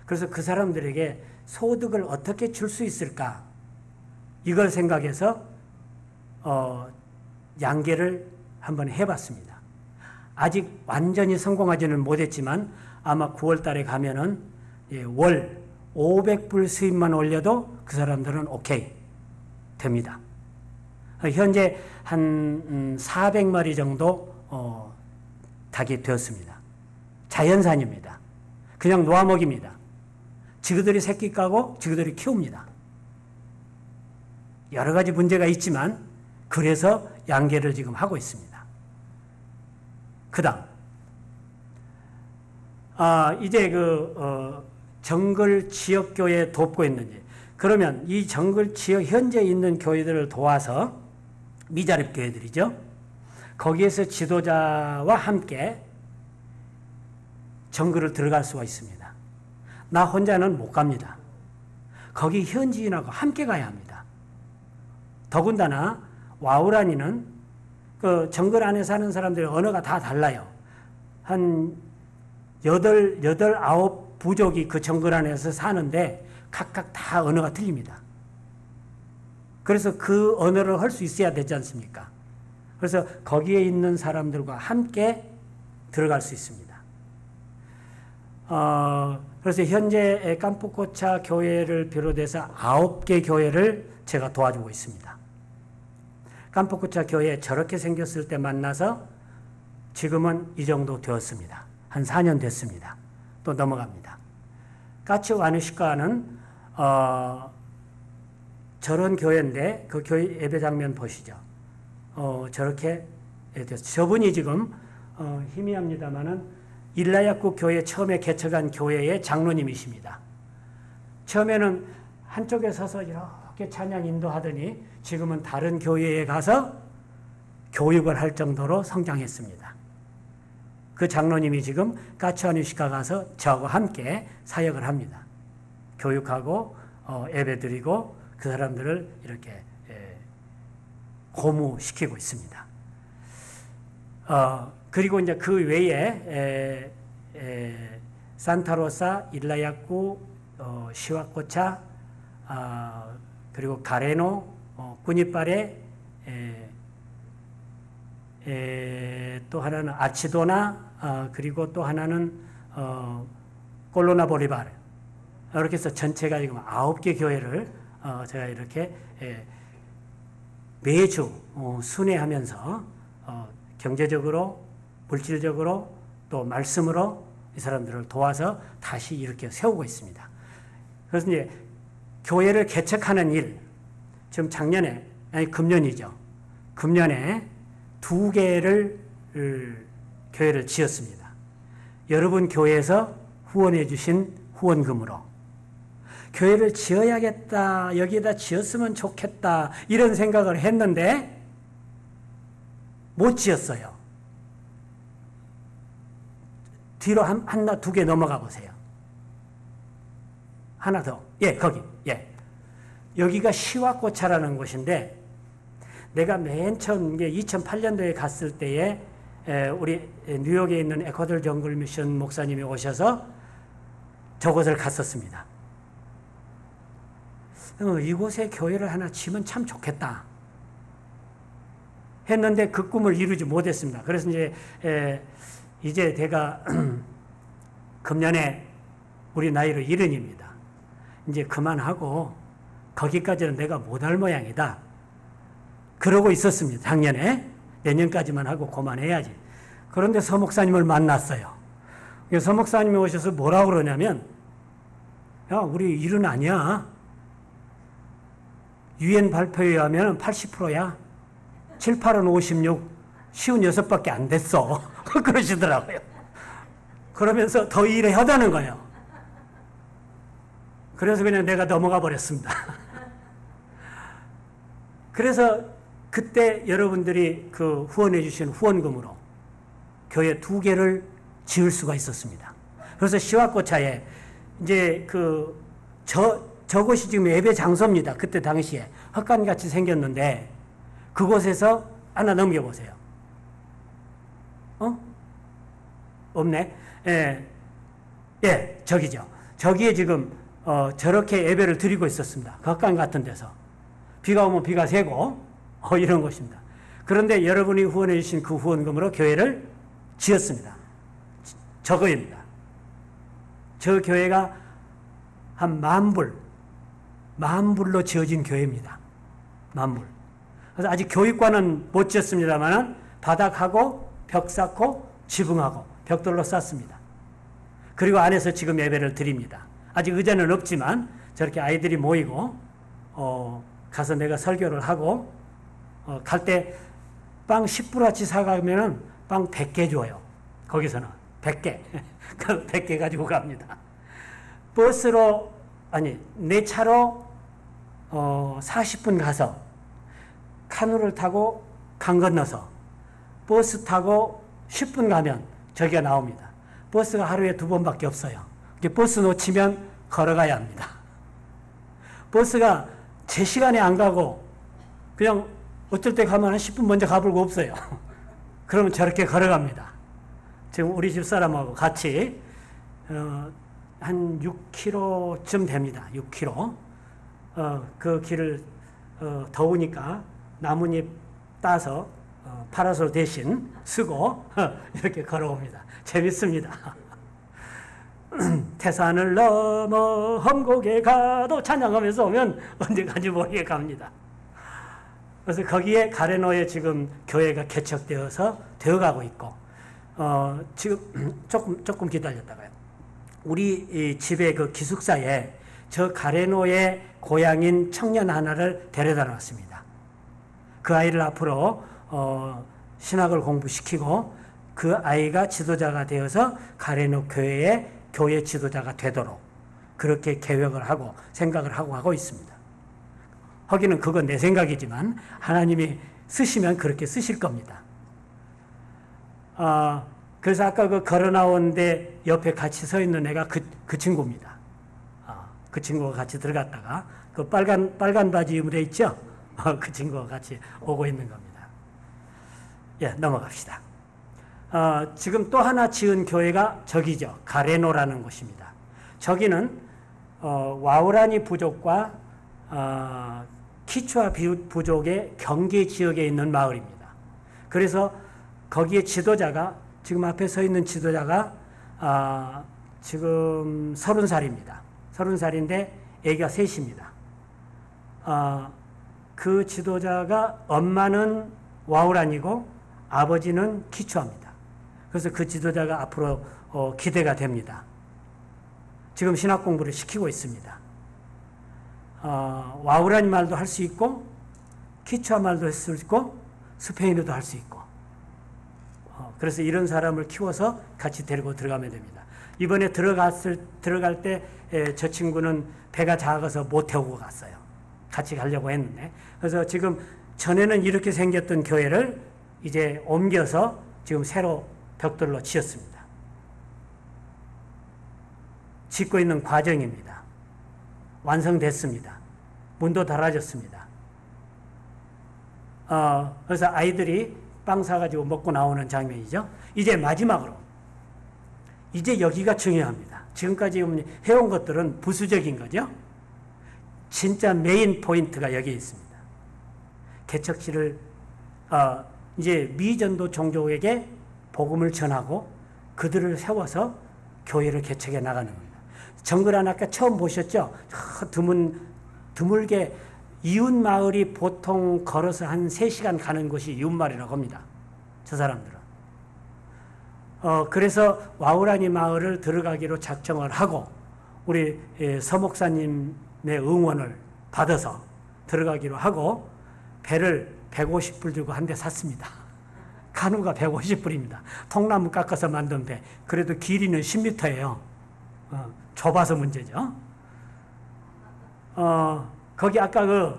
그래서 그 사람들에게 소득을 어떻게 줄 수 있을까? 이걸 생각해서 양계를 한번 해봤습니다. 아직 완전히 성공하지는 못했지만 아마 9월 달에 가면은 월 500불 수입만 올려도 그 사람들은 오케이 됩니다. 현재 한 400마리 정도 닭이 되었습니다. 자연산입니다. 그냥 놓아먹입니다. 지그들이 새끼 까고 지그들이 키웁니다. 여러 가지 문제가 있지만 그래서 양계를 지금 하고 있습니다. 그 다음 이제 정글 지역교회 돕고 있는지, 그러면 이 정글 지역 현재 있는 교회들을 도와서 미자립 교회들이죠. 거기에서 지도자와 함께 정글을 들어갈 수가 있습니다. 나 혼자는 못 갑니다. 거기 현지인하고 함께 가야 합니다. 더군다나 와우라니는 그 정글 안에 사는 사람들의 언어가 다 달라요. 한 8, 9 부족이 그 정글 안에서 사는데 각각 다 언어가 틀립니다. 그래서 그 언어를 할 수 있어야 되지 않습니까? 그래서 거기에 있는 사람들과 함께 들어갈 수 있습니다. 그래서 현재 깜푸코차 교회를 비롯해서 9개 교회를 제가 도와주고 있습니다. 깜푸코차 교회 저렇게 생겼을 때 만나서 지금은 이 정도 되었습니다. 한 4년 됐습니다. 또 넘어갑니다. 까치 와누시카는 저런 교회인데 그 교회 예배 장면 보시죠. 저렇게 됐어요. 저분이 지금 희미합니다만은 일라야쿠 교회 처음에 개척한 교회의 장로님이십니다. 처음에는 한쪽에 서서 이렇게 찬양 인도하더니 지금은 다른 교회에 가서 교육을 할 정도로 성장했습니다. 그 장로님이 지금 까치와누시카 가서 저하고 함께 사역을 합니다. 교육하고 예배 드리고 그 사람들을 이렇게 고무시키고 있습니다. 그리고 이제 그 외에 산타로사, 일라야쿠, 시와코차, 그리고 가레노, 꾸니빠레, 또 하나는 아치도나, 그리고 또 하나는 콜로나 보리바르. 이렇게 해서 전체가 지금 9개 교회를 제가 이렇게 매주 순회하면서 경제적으로, 물질적으로, 또 말씀으로 이 사람들을 도와서 다시 이렇게 세우고 있습니다. 그래서 이제 교회를 개척하는 일, 지금 작년에, 아니 금년이죠. 금년에 2개를 교회를 지었습니다. 여러분 교회에서 후원해 주신 후원금으로 교회를 지어야겠다, 여기에다 지었으면 좋겠다 이런 생각을 했는데 못 지었어요. 뒤로 하나, 2개 넘어가 보세요. 하나 더. 예, 거기. 예. 여기가 시와코차라는 곳인데 내가 맨 처음 2008년도에 갔을 때에 우리 뉴욕에 있는 에콰도르 정글 미션 목사님이 오셔서 저곳을 갔었습니다. 이곳에 교회를 하나 지면 참 좋겠다 했는데 그 꿈을 이루지 못했습니다. 그래서 이제 제가 금년에 우리 나이로 70입니다. 이제 그만하고 거기까지는 내가 못할 모양이다. 그러고 있었습니다. 작년에. 내년까지만 하고 그만해야지. 그런데 서 목사님을 만났어요. 서 목사님이 오셔서 뭐라고 그러냐면, 야, 우리 일은 아니야. UN 발표에 의하면 80%야. 7, 8은 56, 56밖에 안 됐어. 그러시더라고요. 그러면서 더 일을 하다는 거예요. 그래서 그냥 내가 넘어가 버렸습니다. 그래서 그때 여러분들이 그 후원해 주신 후원금으로 교회 2개를 지을 수가 있었습니다. 그래서 시와코차에 이제 저곳이 지금 예배 장소입니다. 그때 당시에 헛간같이 생겼는데 그곳에서 하나 넘겨보세요. 없네. 저기죠. 저기에 지금 저렇게 예배를 드리고 있었습니다. 헛간 같은 데서 비가 오면 비가 새고 이런 것입니다. 그런데 여러분이 후원해 주신 그 후원금으로 교회를 지었습니다. 저거입니다. 저 교회가 한 10,000불로 지어진 교회입니다. 10,000불. 그래서 아직 교육관은 못 지었습니다만 바닥하고 벽 쌓고 지붕하고 벽돌로 쌓습니다. 그리고 안에서 지금 예배를 드립니다. 아직 의자는 없지만 저렇게 아이들이 모이고 가서 내가 설교를 하고 갈 때 빵 10불어치 사가면 빵 100개 줘요. 거기서는 100개. 그 100개 가지고 갑니다. 버스로 내 차로 40분 가서 카누를 타고 강 건너서 버스 타고 10분 가면 저기가 나옵니다. 버스가 하루에 2번밖에 없어요. 버스 놓치면 걸어가야 합니다. 버스가 제 시간에 안 가고 그냥 어떨 때 가면 한 10분 먼저 가불고 없어요. 그러면 저렇게 걸어갑니다. 지금 우리 집사람하고 같이 한 6km쯤 됩니다. 6km. 그 길을 더우니까 나뭇잎 따서 파라솔 대신 쓰고 이렇게 걸어옵니다. 재밌습니다. 태산을 넘어 험곡에 가도 찬양하면서 오면 언제 간지 모르게 갑니다. 그래서 거기에 가레노에 지금 교회가 개척되어서 되어가고 있고 지금 조금 기다렸다가요. 우리 집의 그 기숙사에 저 가레노의 고향인 청년 하나를 데려다 놨습니다. 그 아이를 앞으로 신학을 공부시키고 그 아이가 지도자가 되어서 가레노 교회의 교회 지도자가 되도록 그렇게 계획을 하고 생각을 하고 있습니다. 하기는 그건 내 생각이지만 하나님이 쓰시면 그렇게 쓰실 겁니다. 그래서 아까 그 걸어 나오는데 옆에 같이 서 있는 애가 그 친구입니다. 그 친구가 같이 들어갔다가 그 빨간 바지 입은 애 있죠? 그 친구가 같이 오고 있는 겁니다. 넘어갑시다. 지금 또 하나 지은 교회가 저기죠. 가레노라는 곳입니다. 저기는 와우라니 부족과 키추아 부족의 경계 지역에 있는 마을입니다. 그래서 거기에 지도자가 지금 앞에 서 있는 지도자가 지금 30살입니다. 30살인데 애기가 셋입니다. 그 지도자가 엄마는 와우란이고 아버지는 키추아입니다. 그래서 그 지도자가 앞으로 기대가 됩니다. 지금 신학 공부를 시키고 있습니다. 와우라니 말도 할 수 있고 키추아 말도 할 수 있고 스페인어도 할 수 있고 그래서 이런 사람을 키워서 같이 데리고 들어가면 됩니다. 이번에 들어갈 때 저 친구는 배가 작아서 못 태우고 갔어요. 같이 가려고 했는데 그래서 지금 전에는 이렇게 생겼던 교회를 이제 옮겨서 지금 새로 벽돌로 지었습니다. 짓고 있는 과정입니다. 완성됐습니다. 문도 달아졌습니다. 그래서 아이들이 빵 사가지고 먹고 나오는 장면이죠. 이제 마지막으로 이제 여기가 중요합니다. 지금까지 해온 것들은 부수적인 거죠. 진짜 메인 포인트가 여기에 있습니다. 개척지를 이제 미전도 종족에게 복음을 전하고 그들을 세워서 교회를 개척해 나가는 겁니다. 정글안 아까 처음 보셨죠? 드물게 이웃 마을이 보통 걸어서 한 3시간 가는 곳이 이웃 마을이라고 합니다. 저 사람들은. 그래서 와우라니 마을을 들어가기로 작정을 하고 우리 서목사님의 응원을 받아서 들어가기로 하고 배를 150불 주고 한 대 샀습니다. 카누가 150불입니다. 통나무 깎아서 만든 배. 그래도 길이는 10m예요. 좁아서 문제죠. 거기 아까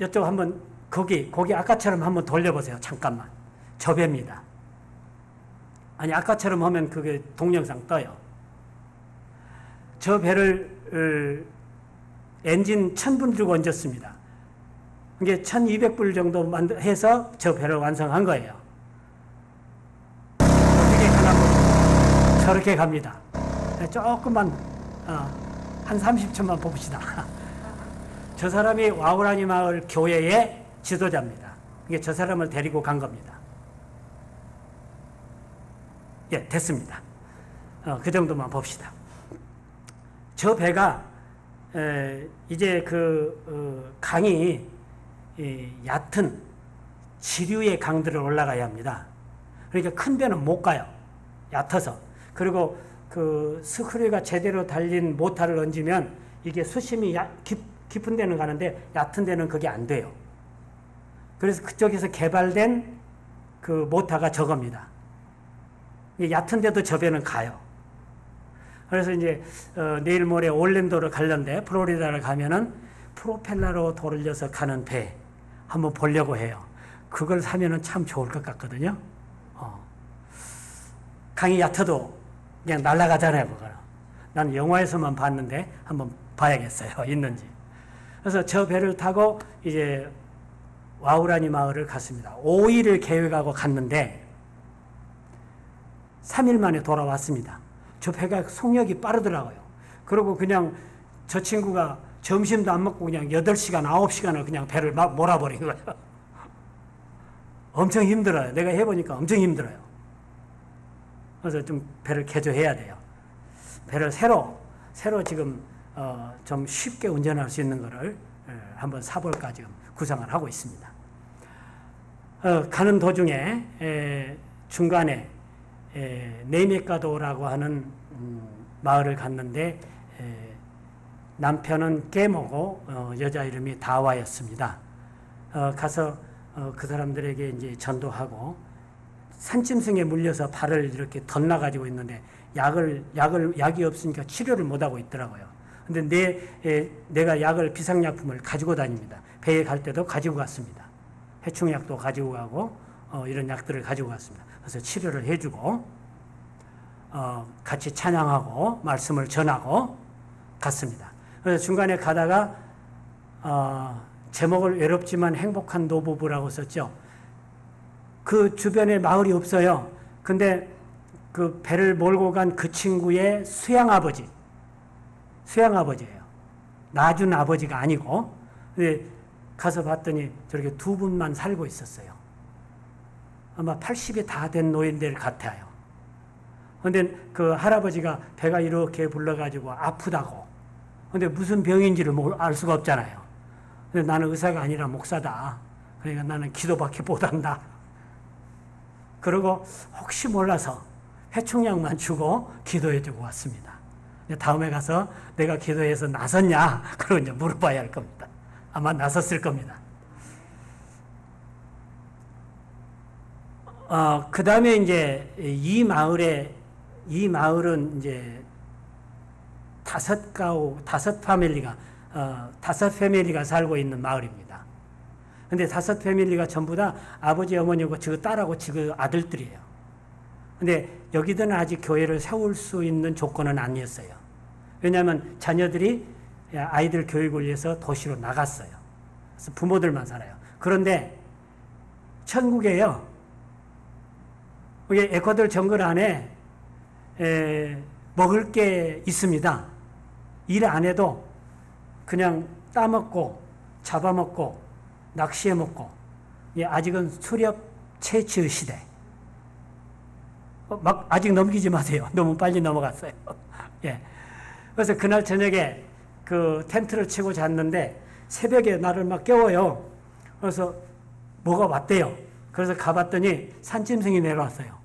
이쪽 한번 거기 아까처럼 한번 돌려보세요. 잠깐만. 저 배입니다. 아니 아까처럼 하면 그게 동영상 떠요. 저 배를 엔진 1,000불 주고 얹었습니다. 이게 1,200불 정도 해서 저 배를 완성한 거예요. 어떻게 가나 저렇게 갑니다. 조금만 한 30초만 봅시다. 저 사람이 와우라니 마을 교회의 지도자입니다. 이게 저 사람을 데리고 간 겁니다. 예, 됐습니다. 그 정도만 봅시다. 저 배가 이제 강이 얕은 지류의 강들을 올라가야 합니다. 그러니까 큰 배는 못 가요. 얕아서. 그리고 스크류가 제대로 달린 모터를 얹으면 이게 수심이 깊은 데는 가는데 얕은 데는 그게 안 돼요. 그래서 그쪽에서 개발된 모터가 저겁니다. 얕은 데도 저 배는 가요. 그래서 이제 내일 모레 올랜도를 가려는데 플로리다를 가면은 프로펠러로 돌려서 가는 배 한번 보려고 해요. 그걸 사면은 참 좋을 것 같거든요. 강이 얕아도 그냥 날아가잖아요, 그거는. 나는 영화에서만 봤는데 한번 봐야겠어요, 있는지. 그래서 저 배를 타고 이제 와우라니 마을을 갔습니다. 5일을 계획하고 갔는데 3일 만에 돌아왔습니다. 저 배가 속력이 빠르더라고요. 그리고 그냥 저 친구가 점심도 안 먹고 그냥 8시간, 9시간을 그냥 배를 막 몰아버린 거예요. 엄청 힘들어요. 내가 해보니까 엄청 힘들어요. 그래서 좀 배를 개조해야 돼요. 배를 새로 지금 좀 쉽게 운전할 수 있는 거를 한번 사볼까 지금 구상을 하고 있습니다. 가는 도중에 중간에 네메카도라고 하는 마을을 갔는데 남편은 깨모고 여자 이름이 다와였습니다. 가서 그 사람들에게 이제 전도하고 산짐승에 물려서 발을 이렇게 덧나가지고 있는데 약이 없으니까 치료를 못하고 있더라고요. 근데 내가 비상약품을 가지고 다닙니다. 배에 갈 때도 가지고 갔습니다. 해충약도 가지고 가고 이런 약들을 가지고 갔습니다. 그래서 치료를 해주고 같이 찬양하고 말씀을 전하고 갔습니다. 그래서 중간에 가다가 제목을 외롭지만 행복한 노부부라고 썼죠. 그 주변에 마을이 없어요. 근데 그 배를 몰고 간 그 친구의 수양아버지예요. 낳아준 아버지가 아니고. 근데 가서 봤더니 저렇게 두 분만 살고 있었어요. 아마 80이 다 된 노인들 같아요. 근데 그 할아버지가 배가 이렇게 불러가지고 아프다고. 근데 무슨 병인지를 알 수가 없잖아요. 근데 나는 의사가 아니라 목사다. 그러니까 나는 기도밖에 못한다. 그리고 혹시 몰라서 해충약만 주고 기도해주고 왔습니다. 다음에 가서 내가 기도해서 나섰냐? 그러고 이제 물어봐야 할 겁니다. 아마 나섰을 겁니다. 그 다음에 이제 이 마을은 이제 다섯 패밀리가 살고 있는 마을입니다. 근데 5 패밀리가 전부 다 아버지, 어머니고 저 딸하고 저 아들들이에요. 근데 여기들은 아직 교회를 세울 수 있는 조건은 아니었어요. 왜냐하면 자녀들이 아이들 교육을 위해서 도시로 나갔어요. 그래서 부모들만 살아요. 그런데 천국에요. 이게 에콰도르 정글 안에 먹을 게 있습니다. 일 안 해도 그냥 따먹고 잡아먹고 낚시해먹고, 아직은 수렵 채취 시대. 아직 넘기지 마세요. 너무 빨리 넘어갔어요. 예. 그래서 그날 저녁에 그 텐트를 치고 잤는데 새벽에 나를 막 깨워요. 그래서 뭐가 왔대요. 그래서 가봤더니 산짐승이 내려왔어요.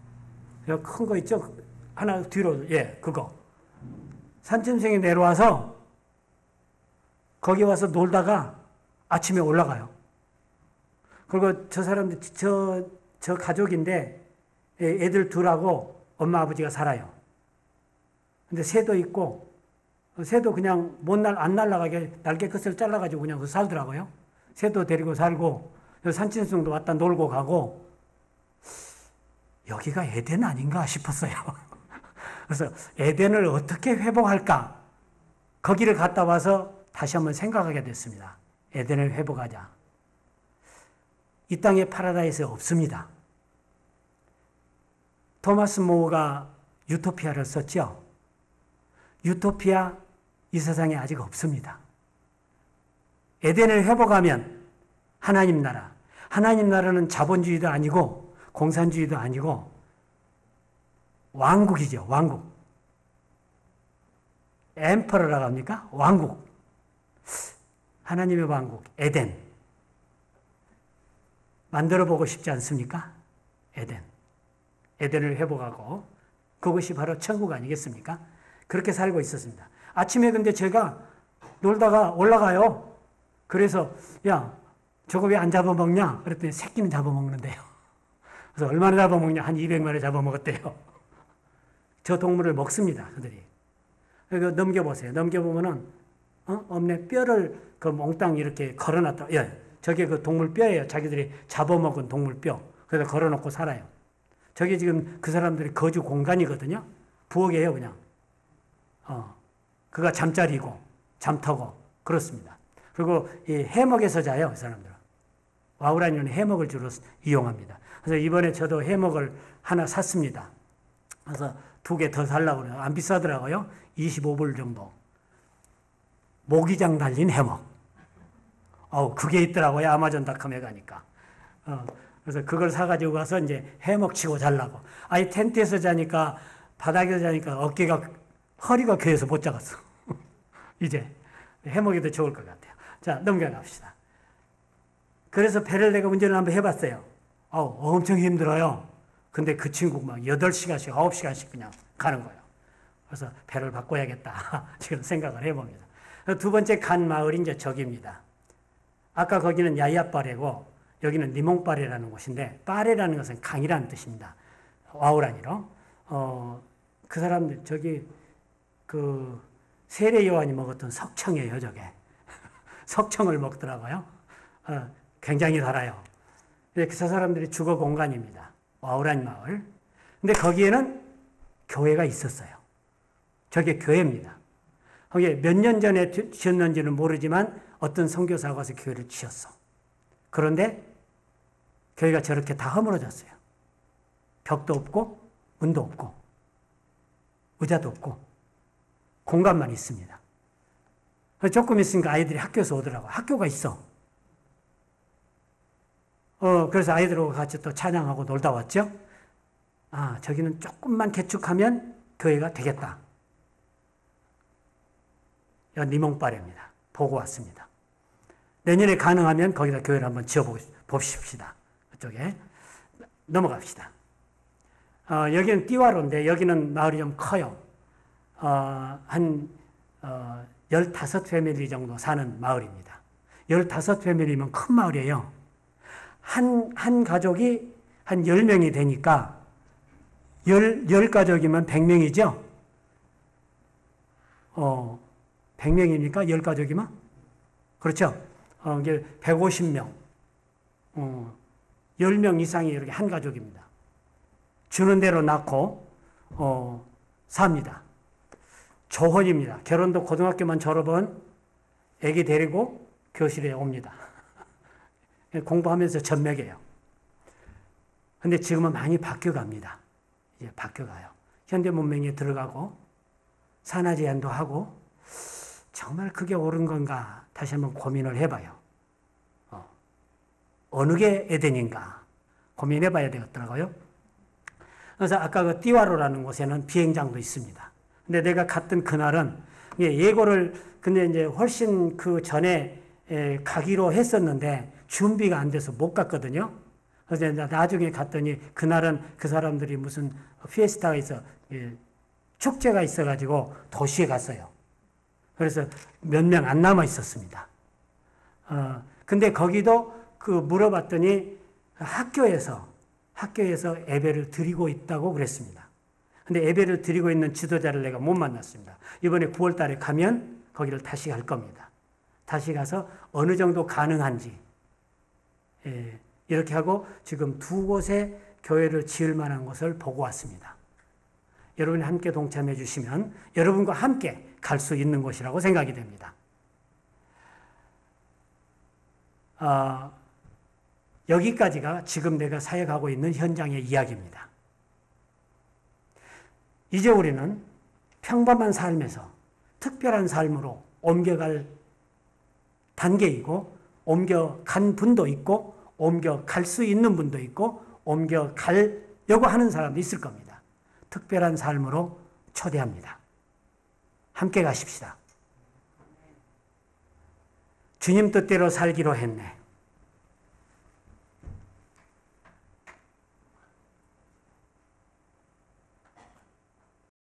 큰 거 있죠? 하나 뒤로, 그거. 산짐승이 내려와서 거기 와서 놀다가 아침에 올라가요. 그리고 저 사람들, 저 가족인데 애들 둘하고 엄마 아버지가 살아요. 근데 새도 있고, 새도 그냥 안 날아가게 날개 끝을 잘라가지고 그냥 살더라고요. 새도 데리고 살고, 산짐승도 왔다 놀고 가고, 여기가 에덴 아닌가 싶었어요. 그래서 에덴을 어떻게 회복할까? 거기를 갔다 와서 다시 한번 생각하게 됐습니다. 에덴을 회복하자. 이 땅에 파라다이스 없습니다. 토마스 모어가 유토피아를 썼죠. 유토피아 이 세상에 아직 없습니다. 에덴을 회복하면 하나님 나라. 하나님 나라는 자본주의도 아니고 공산주의도 아니고 왕국이죠. 왕국. 엠퍼러라고 합니까? 왕국. 하나님의 왕국. 에덴. 만들어보고 싶지 않습니까? 에덴. 에덴을 회복하고 그것이 바로 천국 아니겠습니까? 그렇게 살고 있었습니다. 아침에 근데 제가 놀다가 올라가요. 그래서 야 저거 왜 안 잡아먹냐? 그랬더니 새끼는 잡아먹는데요. 그래서 얼마나 잡아먹냐? 한 200마리 잡아먹었대요. 저 동물을 먹습니다. 그들이. 그러니까 넘겨보세요. 넘겨보면은 없네. 뼈를 그 몽땅 이렇게 걸어놨다. 예, 저게 그 동물 뼈예요. 자기들이 잡아먹은 동물 뼈. 그래서 걸어놓고 살아요. 저게 지금 그 사람들의 거주 공간이거든요. 부엌이에요, 그냥. 그가 잠자리고 잠터고 그렇습니다. 그리고 이 해먹에서 자요, 이 사람들은. 와우라니는 해먹을 주로 이용합니다. 그래서 이번에 저도 해먹을 하나 샀습니다. 그래서 2개 더 살라고 그래요. 안 비싸더라고요. 25불 정도. 모기장 달린 해먹. 그게 있더라고요. 아마존닷컴에 가니까. 그래서 그걸 사가지고 가서 이제 해먹 치고 자려고. 아니, 텐트에서 자니까, 바닥에서 자니까 허리가 괴해서 못 자겠어. 이제 해먹이 더 좋을 것 같아요. 자, 넘겨갑시다. 그래서 배를 내가 운전을 한번 해봤어요. 엄청 힘들어요. 근데 그 친구 막 8시간씩, 9시간씩 그냥 가는 거예요. 그래서 배를 바꿔야겠다. 지금 생각을 해봅니다. 두 번째 간 마을이 이제 저기입니다. 아까 거기는 야야빠레고 여기는 니몽빠레라는 곳인데 빠레라는 것은 강이라는 뜻입니다. 와우라니로. 그 사람들 저기 그 세례 요한이 먹었던 석청이에요, 저게. 석청을 먹더라고요. 굉장히 달아요. 그 사람들이 주거 공간입니다. 와우라니 마을. 근데 거기에는 교회가 있었어요. 저게 교회입니다. 거기에 몇 년 전에 지었는지는 모르지만 어떤 선교사가 와서 교회를 지었어. 그런데 교회가 저렇게 다 허물어졌어요. 벽도 없고 문도 없고 의자도 없고 공간만 있습니다. 조금 있으니까 아이들이 학교에서 오더라고. 학교가 있어. 그래서 아이들하고 같이 또 찬양하고 놀다 왔죠. 저기는 조금만 개축하면 교회가 되겠다. 니몽빠레입니다. 보고 왔습니다. 내년에 가능하면 거기다 교회를 한번 지어봅시다. 그쪽에. 넘어갑시다. 여기는 띠와로인데 여기는 마을이 좀 커요. 한 15패밀리 정도 사는 마을입니다. 15패밀리면 큰 마을이에요. 한 가족이 한 10명이 되니까 10가족이면 100명이죠? 100명이니까 10가족이면? 그렇죠? 이게 150명. 10명 이상이 이렇게 한 가족입니다. 주는 대로 낳고, 삽니다. 조혼입니다. 결혼도 고등학교만 졸업한 애기 데리고 교실에 옵니다. 공부하면서 전맥이에요. 근데 지금은 많이 바뀌어갑니다. 이제 바뀌어가요. 현대 문명에 들어가고, 산화 제한도 하고, 정말 그게 옳은 건가 다시 한번 고민을 해봐요. 어느 게 에덴인가 고민해봐야 되겠더라고요. 그래서 아까 그 띠와로라는 곳에는 비행장도 있습니다. 근데 내가 갔던 그날은 예고를 근데 이제 훨씬 그 전에 가기로 했었는데 준비가 안 돼서 못 갔거든요. 그래서 나중에 갔더니 그날은 그 사람들이 무슨 피에스타가 있어 축제가 있어가지고 도시에 갔어요. 그래서 몇 명 안 남아 있었습니다. 근데 거기도 그 물어봤더니 학교에서 예배를 드리고 있다고 그랬습니다. 근데 예배를 드리고 있는 지도자를 내가 못 만났습니다. 이번에 9월 달에 가면 거기를 다시 갈 겁니다. 다시 가서 어느 정도 가능한지 이렇게 하고 지금 2곳에 교회를 지을 만한 곳을 보고 왔습니다. 여러분이 함께 동참해 주시면 여러분과 함께 갈 수 있는 곳이라고 생각이 됩니다. 여기까지가 지금 내가 사역하고 있는 현장의 이야기입니다. 이제 우리는 평범한 삶에서 특별한 삶으로 옮겨갈 단계이고, 옮겨간 분도 있고, 옮겨갈 수 있는 분도 있고, 옮겨가려고 하는 사람도 있을 겁니다. 특별한 삶으로 초대합니다. 함께 가십시다. 주님 뜻대로 살기로 했네.